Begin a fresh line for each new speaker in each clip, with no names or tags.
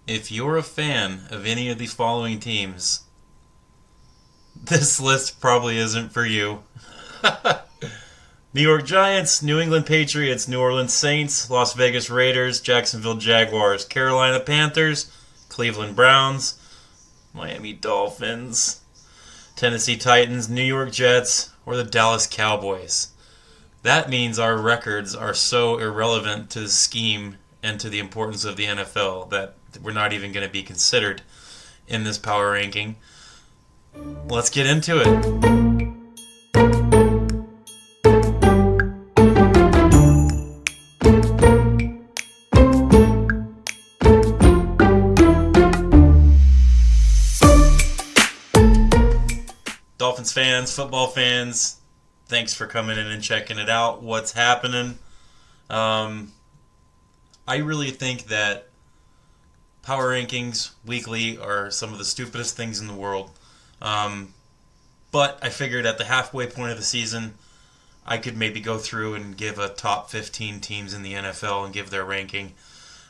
If you're a fan of any of these following teams, this list probably isn't for you. New York Giants, New England Patriots, New Orleans Saints, Las Vegas Raiders, Jacksonville Jaguars, Carolina Panthers, Cleveland Browns, Miami Dolphins, Tennessee Titans, New York Jets, or the Dallas Cowboys. That means our records are so irrelevant to the scheme and to the importance of the NFL that we're not even going to be considered in this power ranking. Let's get into it. Dolphins fans, football fans, thanks for coming in and checking it out. What's happening? Um, I really think that power rankings weekly are some of the stupidest things in the world. Um, but I figured at the halfway point of the season, I could maybe go through and give a top 15 teams in the NFL and give their ranking.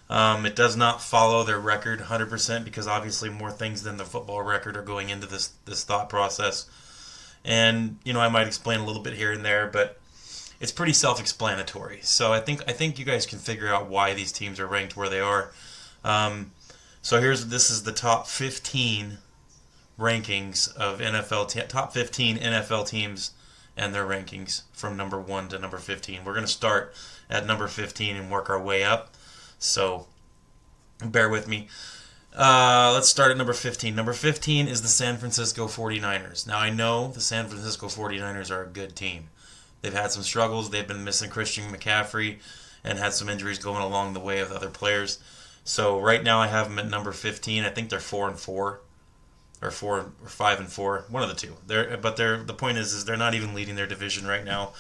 It does not follow their record 100% because obviously more things than the football record are going into this thought process. And I might explain a little bit here and there, but it's pretty self-explanatory. So I think you guys can figure out why these teams are ranked where they are. Um, so this is the top 15 rankings of top 15 NFL teams and their rankings from number 1 to number 15. We're going to start at number 15 and work our way up. So bear with me. Let's start at number 15. Number 15 is the San Francisco 49ers. Now, I know the San Francisco 49ers are a good team. They've had some struggles. They've been missing Christian McCaffrey and had some injuries going along the way of other players. So right now I have them at number 15. I think they're 4-4 or 5-4, one of the two. The point is they're not even leading their division right now.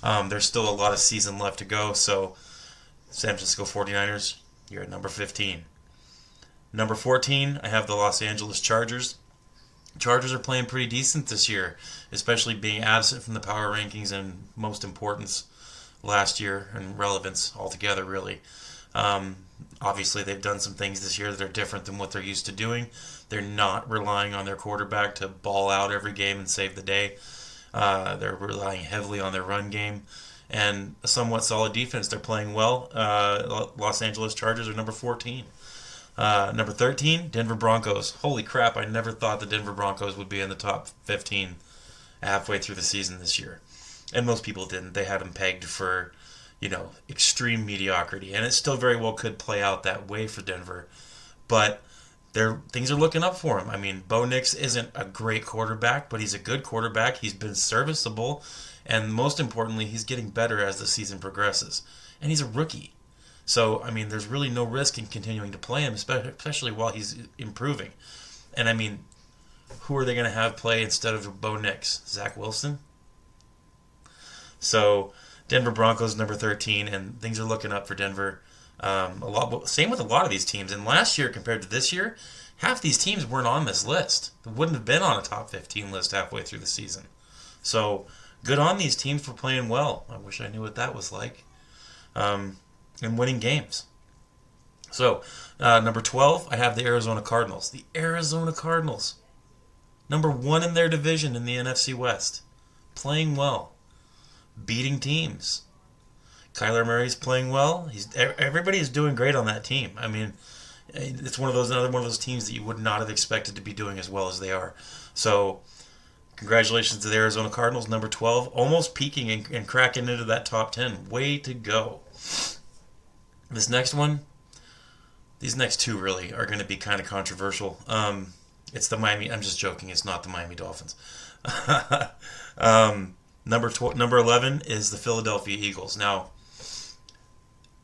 There's still a lot of season left to go. So San Francisco 49ers, you're at number 15. Number 14, I have the Los Angeles Chargers. Chargers are playing pretty decent this year, especially being absent from the power rankings and most importance last year and relevance altogether, really. Um, Obviously, they've done some things this year that are different than what they're used to doing. They're not relying on their quarterback to ball out every game and save the day. They're relying heavily on their run game and a somewhat solid defense. They're playing well. Los Angeles Chargers are number 14. Number 13, Denver Broncos. Holy crap, I never thought the Denver Broncos would be in the top 15 halfway through the season this year. And most people didn't. They had them pegged for, extreme mediocrity. And it still very well could play out that way for Denver. But things are looking up for him. I mean, Bo Nix isn't a great quarterback, but he's a good quarterback. He's been serviceable. And most importantly, he's getting better as the season progresses. And he's a rookie. So, I mean, there's really no risk in continuing to play him, especially while he's improving. And, I mean, who are they going to have play instead of Bo Nix? Zach Wilson? So, Denver Broncos number 13, and things are looking up for Denver. Same with a lot of these teams. And last year compared to this year, half these teams weren't on this list. They wouldn't have been on a top 15 list halfway through the season. So, good on these teams for playing well. I wish I knew what that was like. And winning games. So, number 12, I have the Arizona Cardinals. The Arizona Cardinals. Number 1 in their division in the NFC West. Playing well. Beating teams. Kyler Murray's playing well. Everybody is doing great on that team. I mean, it's another one of those teams that you would not have expected to be doing as well as they are. So, congratulations to the Arizona Cardinals, number 12, almost peaking and cracking into that top 10. Way to go. These next two really are going to be kind of controversial. It's the Miami. I'm just joking. It's not the Miami Dolphins. Number 11 is the Philadelphia Eagles. Now,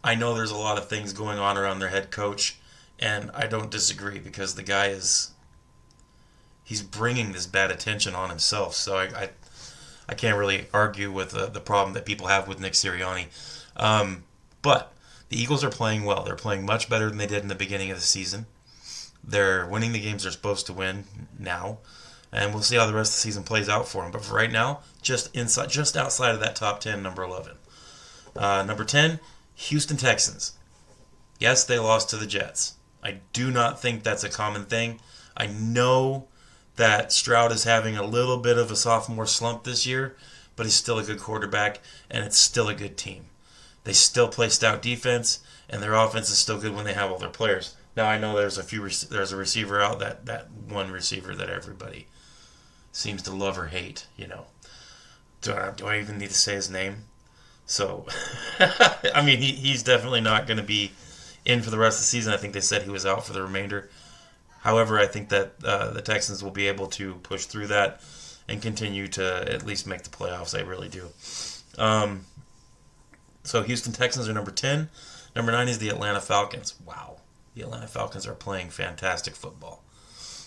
I know there's a lot of things going on around their head coach, and I don't disagree because the guy he's bringing this bad attention on himself. So I can't really argue with the problem that people have with Nick Sirianni. But the Eagles are playing well. They're playing much better than they did in the beginning of the season. They're winning the games they're supposed to win now, and we'll see how the rest of the season plays out for them. But for right now, just outside of that top 10, number 11. Number 10, Houston Texans. Yes, they lost to the Jets. I do not think that's a common thing. I know that Stroud is having a little bit of a sophomore slump this year, but he's still a good quarterback, and it's still a good team. They still play stout defense, and their offense is still good when they have all their players. Now I know there's a receiver out, that one receiver that everybody seems to love or hate. Do I even need to say his name? So, I mean, he's definitely not going to be in for the rest of the season. I think they said he was out for the remainder. However, I think that the Texans will be able to push through that and continue to at least make the playoffs. I really do. So Houston Texans are number 10. Number 9 is the Atlanta Falcons. Wow. The Atlanta Falcons are playing fantastic football.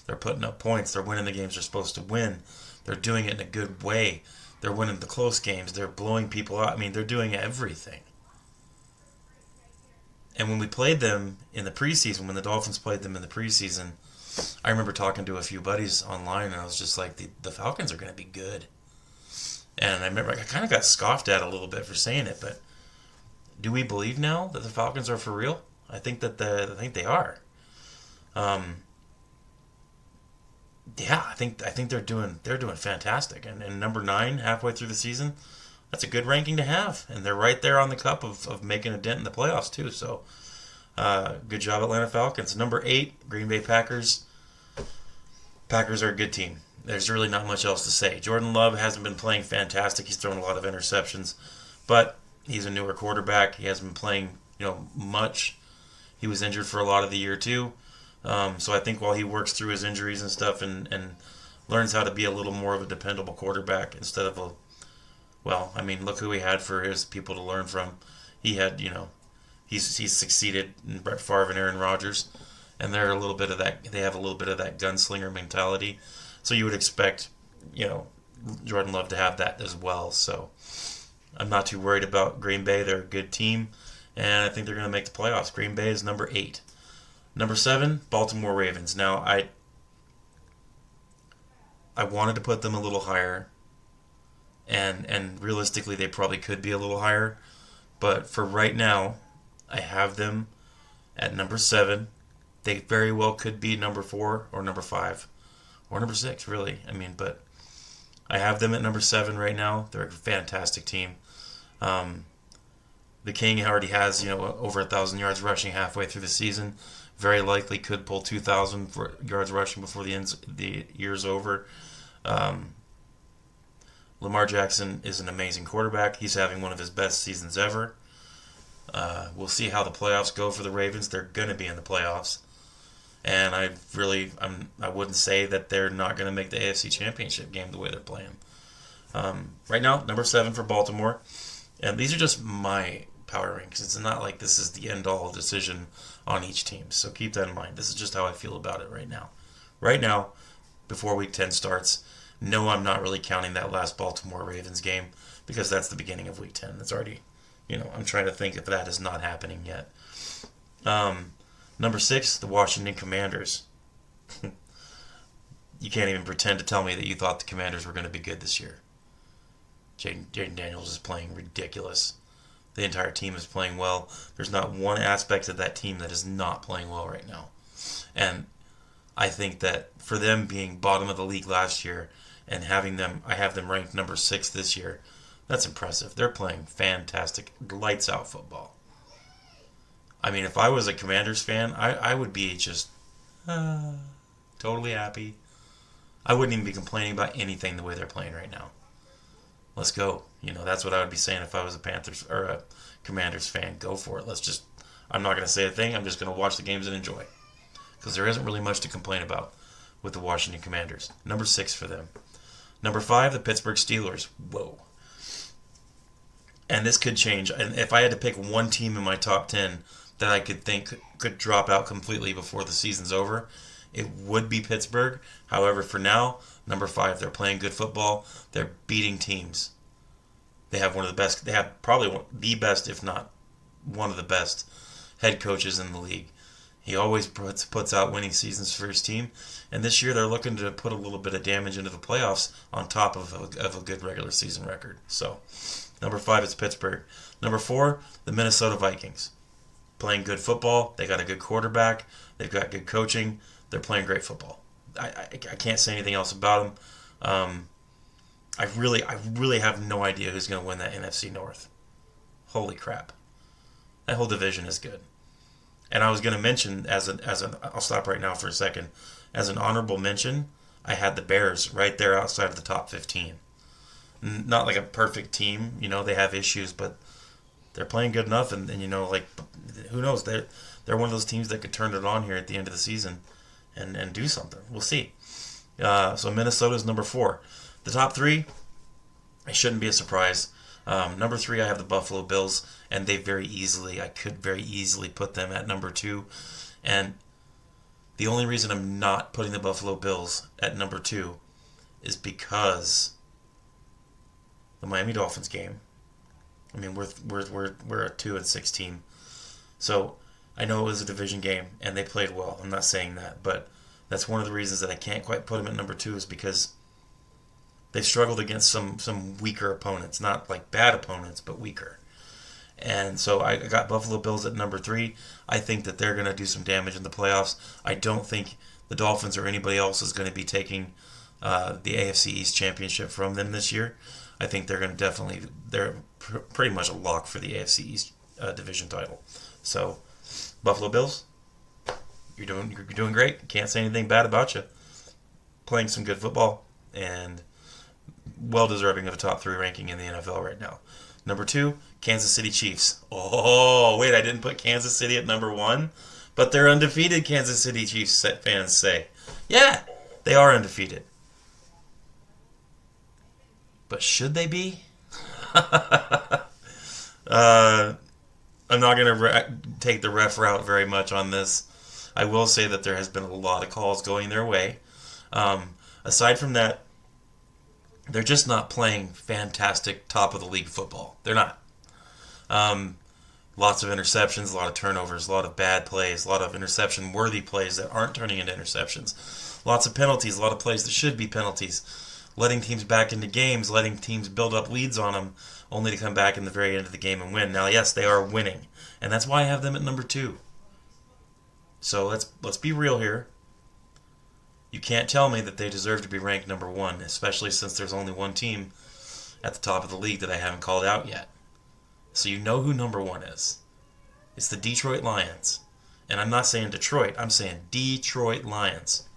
They're putting up points. They're winning the games they're supposed to win. They're doing it in a good way. They're winning the close games. They're blowing people out. I mean, they're doing everything. And when we played them in the preseason, when the Dolphins played them in the preseason, I remember talking to a few buddies online, and I was just like, the Falcons are going to be good. And I remember I kind of got scoffed at a little bit for saying it, but do we believe now that the Falcons are for real? I think they are. Yeah, I think they're doing fantastic. And number 9 halfway through the season, that's a good ranking to have, and they're right there on the cup of making a dent in the playoffs too. So, good job, Atlanta Falcons. Number 8, Green Bay Packers. Packers are a good team. There's really not much else to say. Jordan Love hasn't been playing fantastic. He's thrown a lot of interceptions, but he's a newer quarterback. He hasn't been playing, much. He was injured for a lot of the year too. So I think while he works through his injuries and stuff and learns how to be a little more of a dependable quarterback instead of look who he had for his people to learn from. He had, he's succeeded in Brett Favre and Aaron Rodgers, and they're a little bit of that. They have a little bit of that gunslinger mentality. So you would expect, Jordan Love to have that as well. So I'm not too worried about Green Bay. They're a good team, and I think they're going to make the playoffs. Green Bay is number 8. Number 7, Baltimore Ravens. Now, I wanted to put them a little higher, and realistically, they probably could be a little higher. But for right now, I have them at number 7. They very well could be number 4 or number 5 or number 6, really. But I have them at number 7 right now. They're a fantastic team. The King already has, over 1,000 yards rushing halfway through the season. Very likely could pull 2,000 yards rushing before the year's over. Lamar Jackson is an amazing quarterback. He's having one of his best seasons ever. We'll see how the playoffs go for the Ravens. They're going to be in the playoffs. And I wouldn't say that they're not going to make the AFC Championship game the way they're playing. Right now, number 7 for Baltimore. And these are just my power rankings. It's not like this is the end-all decision on each team. So keep that in mind. This is just how I feel about it right now. Right now, before Week 10 starts, no, I'm not really counting that last Baltimore Ravens game because that's the beginning of Week 10. That's already, I'm trying to think if that is not happening yet. Number 6, the Washington Commanders. You can't even pretend to tell me that you thought the Commanders were going to be good this year. Jaden Daniels is playing ridiculous. The entire team is playing well. There's not one aspect of that team that is not playing well right now. And I think that for them being bottom of the league last year and I have them ranked number 6 this year, that's impressive. They're playing fantastic, lights out football. If I was a Commanders fan, I would be just totally happy. I wouldn't even be complaining about anything the way they're playing right now. Let's go. That's what I would be saying if I was a Panthers or a Commanders fan. Go for it. I'm not going to say a thing. I'm just going to watch the games and enjoy. Because there isn't really much to complain about with the Washington Commanders. Number 6 for them. Number 5, the Pittsburgh Steelers. Whoa. And this could change. And if I had to pick one team in my top 10 that I could think could drop out completely before the season's over, it would be Pittsburgh. However, for now, number 5, they're playing good football. They're beating teams. They have one of the best. They have probably the best, if not one of the best, head coaches in the league. He always puts out winning seasons for his team. And this year, they're looking to put a little bit of damage into the playoffs on top of a good regular season record. So, number 5 is Pittsburgh. Number 4, the Minnesota Vikings. playing good football. They got a good quarterback. They've got good coaching. They're playing great football. I can't say anything else about them. I really have no idea who's going to win that NFC North. Holy crap. That whole division is good. And I was going to mention I'll stop right now for a second. As an honorable mention, I had the Bears right there outside of the top 15. Not like a perfect team, they have issues, but they're playing good enough, and like, who knows? They're one of those teams that could turn it on here at the end of the season and do something. We'll see. So Minnesota's number 4. The top 3, it shouldn't be a surprise. Number 3, I have the Buffalo Bills, and I could very easily put them at number 2. And the only reason I'm not putting the Buffalo Bills at number 2 is because the Miami Dolphins game. I mean, we're a 2-6 team, so I know it was a division game and they played well. I'm not saying that, but that's one of the reasons that I can't quite put them at number 2 is because they've struggled against some weaker opponents, not like bad opponents, but weaker. And so I got Buffalo Bills at number 3. I think that they're going to do some damage in the playoffs. I don't think the Dolphins or anybody else is going to be taking the AFC East championship from them this year. I think they're going to they're pretty much a lock for the AFC East division title. So, Buffalo Bills, you're doing great. Can't say anything bad about you. Playing some good football and well deserving of a top 3 ranking in the NFL right now. Number 2, Kansas City Chiefs. Oh, wait, I didn't put Kansas City at number 1, but they're undefeated, Kansas City Chiefs fans say. Yeah, they are undefeated. But should they be? I'm not going to take the ref route very much on this. I will say that there has been a lot of calls going their way. Aside from that, they're just not playing fantastic top-of-the-league football. They're not. Lots of interceptions, a lot of turnovers, a lot of bad plays, a lot of interception-worthy plays that aren't turning into interceptions. Lots of penalties, a lot of plays that should be penalties. Letting teams back into games, letting teams build up leads on them, only to come back in the very end of the game and win. Now, yes, they are winning, and that's why I have them at number 2. So let's be real here. You can't tell me that they deserve to be ranked number 1, especially since there's only one team at the top of the league that I haven't called out yet. So you know who number 1 is. It's the Detroit Lions. And I'm not saying Detroit, I'm saying Detroit Lions.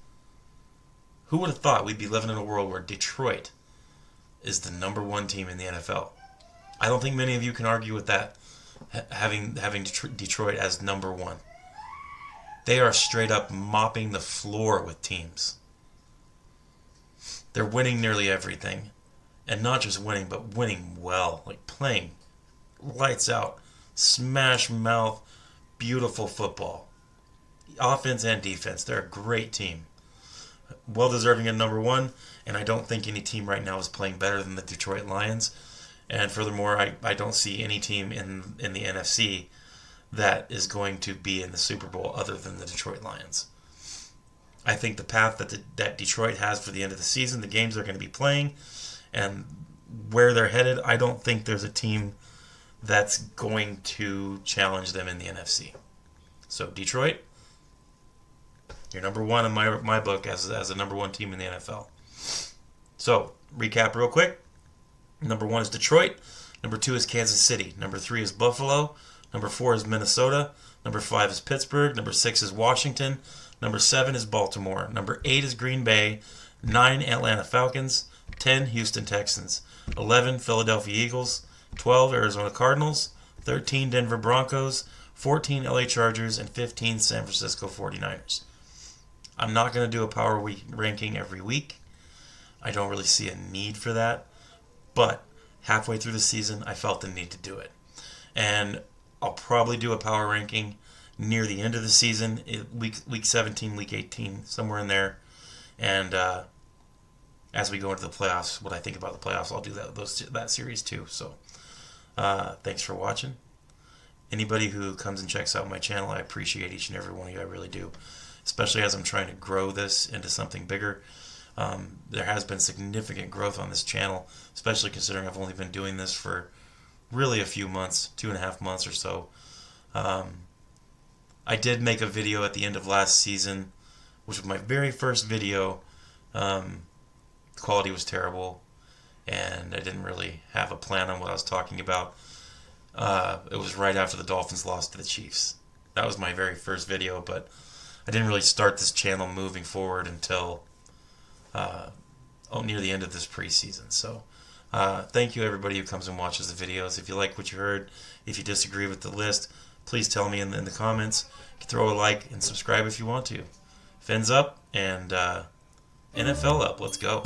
Who would have thought we'd be living in a world where Detroit is the number 1 team in the NFL? I don't think many of you can argue with that, having Detroit as number 1. They are straight up mopping the floor with teams. They're winning nearly everything. And not just winning, but winning well. Like playing lights out, smash mouth, beautiful football. Offense and defense. They're a great team. Well deserving at number 1, and I don't think any team right now is playing better than the Detroit Lions. And furthermore, I don't see any team in the NFC that is going to be in the Super Bowl other than the Detroit Lions. I think the path that Detroit has for the end of the season, the games they're going to be playing, and where they're headed, I don't think there's a team that's going to challenge them in the NFC. So Detroit, you're number 1 in my book as a number 1 team in the NFL. So, recap real quick. Number 1 is Detroit. Number 2 is Kansas City. Number 3 is Buffalo. Number 4 is Minnesota. Number 5 is Pittsburgh. Number 6 is Washington. Number 7 is Baltimore. Number 8 is Green Bay. 9, Atlanta Falcons. 10, Houston Texans. 11, Philadelphia Eagles. 12, Arizona Cardinals. 13, Denver Broncos. 14, LA Chargers. And 15, San Francisco 49ers. I'm not going to do a power week ranking every week. I don't really see a need for that. But halfway through the season, I felt the need to do it. And I'll probably do a power ranking near the end of the season, week 17, week 18, somewhere in there. And as we go into the playoffs, what I think about the playoffs, I'll do that series too. So thanks for watching. Anybody who comes and checks out my channel, I appreciate each and every one of you. I really do. Especially as I'm trying to grow this into something bigger. There has been significant growth on this channel, especially considering I've only been doing this for really a few months, 2.5 months or so. I did make a video at the end of last season, which was my very first video. The quality was terrible, and I didn't really have a plan on what I was talking about. It was right after the Dolphins lost to the Chiefs. That was my very first video, but I didn't really start this channel moving forward until near the end of this preseason. So thank you everybody who comes and watches the videos. If you like what you heard, if you disagree with the list, please tell me in the comments. You can throw a like and subscribe if you want to. Fins up and NFL up. Let's go.